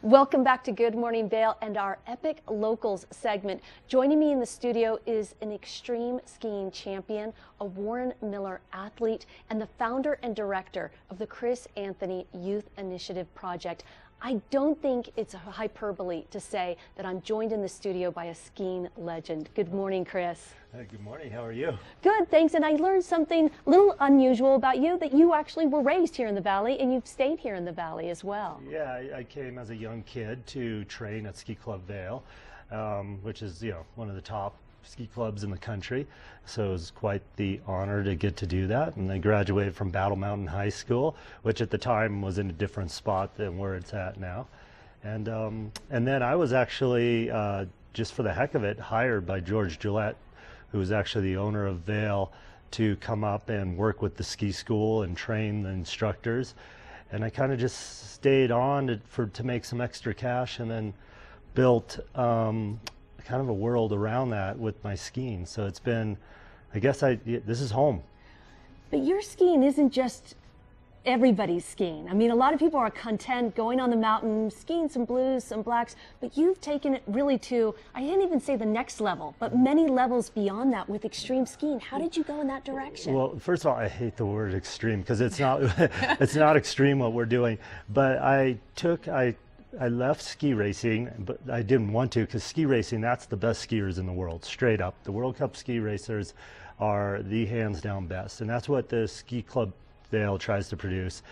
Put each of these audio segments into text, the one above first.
Welcome back to Good Morning Vail and our Epic Locals segment. Joining me in the studio is an extreme skiing champion, a Warren Miller athlete, and the founder and director of the Chris Anthony Youth Initiative Project. I don't think it's a hyperbole to say that I'm joined in the studio by a skiing legend. Good morning, Chris. Hey, good morning. How are you? Good, thanks. And I learned something a little unusual about you, that you actually were raised here in the Valley and you've stayed here in the Valley as well. Yeah, I came as a young kid to train at Ski Club Vail, which is, one of the top ski clubs in the country. So it was quite the honor to get to do that. And I graduated from Battle Mountain High School, which at the time was in a different spot than where it's at now. And then I was actually, just for the heck of it, hired by George Gillette, who was actually the owner of Vail, to come up and work with the ski school and train the instructors. And I kind of just stayed on to make some extra cash, and then built kind of a world around that with my skiing. So it's been, I guess this is home. But your skiing isn't just everybody's skiing. I mean, a lot of people are content going on the mountain, skiing some blues, some blacks, but you've taken it really to, I didn't even say the next level, but many levels beyond that with extreme skiing. How did you go in that direction? Well, first of all, I hate the word extreme because it's not, it's not extreme what we're doing, but I left ski racing, but I didn't want to, because ski racing, that's the best skiers in the world, straight up. The World Cup ski racers are the hands down best, and that's what the Ski Club Vail tries to produce.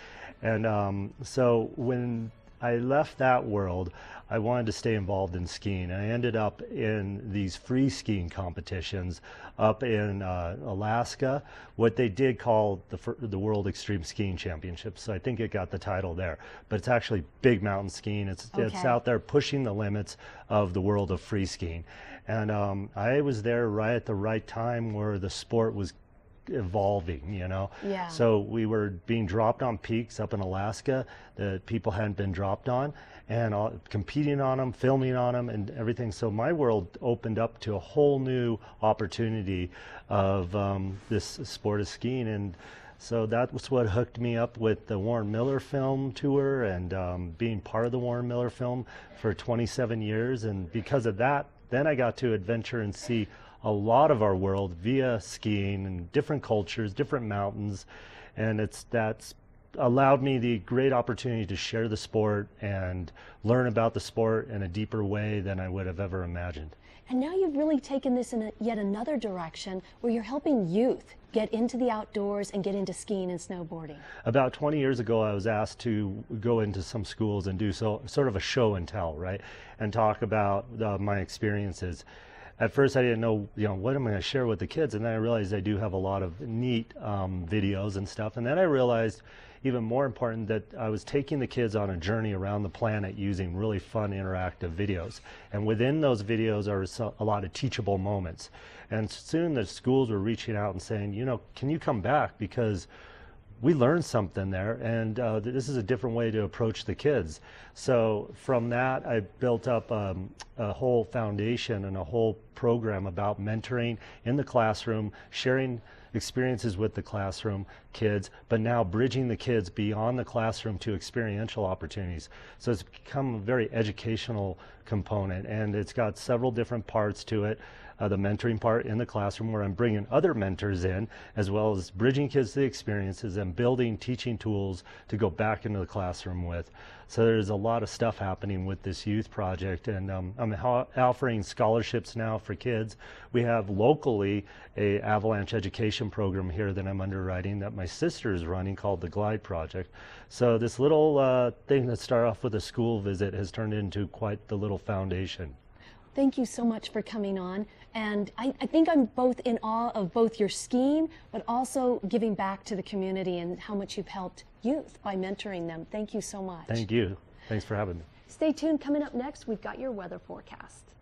And so when I left that world, I wanted to stay involved in skiing, and I ended up in these free skiing competitions up in Alaska, what they did call the World Extreme Skiing Championships. So I think it got the title there, but it's actually big mountain skiing. It's out there pushing the limits of the world of free skiing. And I was there right at the right time where the sport was evolving, Yeah. So we were being dropped on peaks up in Alaska that people hadn't been dropped on, and competing on them, filming on them, and everything. So my world opened up to a whole new opportunity of this sport of skiing. And so that was what hooked me up with the Warren Miller film tour, and being part of the Warren Miller film for 27 years. And because of that, then I got to adventure and see a lot of our world via skiing and different cultures, different mountains, and that's allowed me the great opportunity to share the sport and learn about the sport in a deeper way than I would have ever imagined. And now you've really taken this in yet another direction where you're helping youth get into the outdoors and get into skiing and snowboarding. About 20 years ago, I was asked to go into some schools and do sort of a show and tell, right? And talk about my experiences. At first, I didn't know, what am I going to share with the kids? And then I realized I do have a lot of neat videos and stuff. And then I realized, even more important, that I was taking the kids on a journey around the planet using really fun, interactive videos. And within those videos are a lot of teachable moments. And soon the schools were reaching out and saying, can you come back? Because we learned something there, and this is a different way to approach the kids. So from that, I built up a whole foundation and a whole program about mentoring in the classroom, sharing experiences with the classroom kids, but now bridging the kids beyond the classroom to experiential opportunities. So it's become a very educational component, and it's got several different parts to it. The mentoring part in the classroom, where I'm bringing other mentors in, as well as bridging kids to the experiences and building teaching tools to go back into the classroom with. So there's a lot of stuff happening with this youth project, and I'm offering scholarships now for kids. We have locally a avalanche education program here that I'm underwriting that my sister is running, called the Glide Project. So this little thing that started off with a school visit has turned into quite the little foundation. Thank you so much for coming on. And I think I'm both in awe of both your skiing, but also giving back to the community and how much you've helped youth by mentoring them. Thank you so much. Thank you. Thanks for having me. Stay tuned. Coming up next, we've got your weather forecast.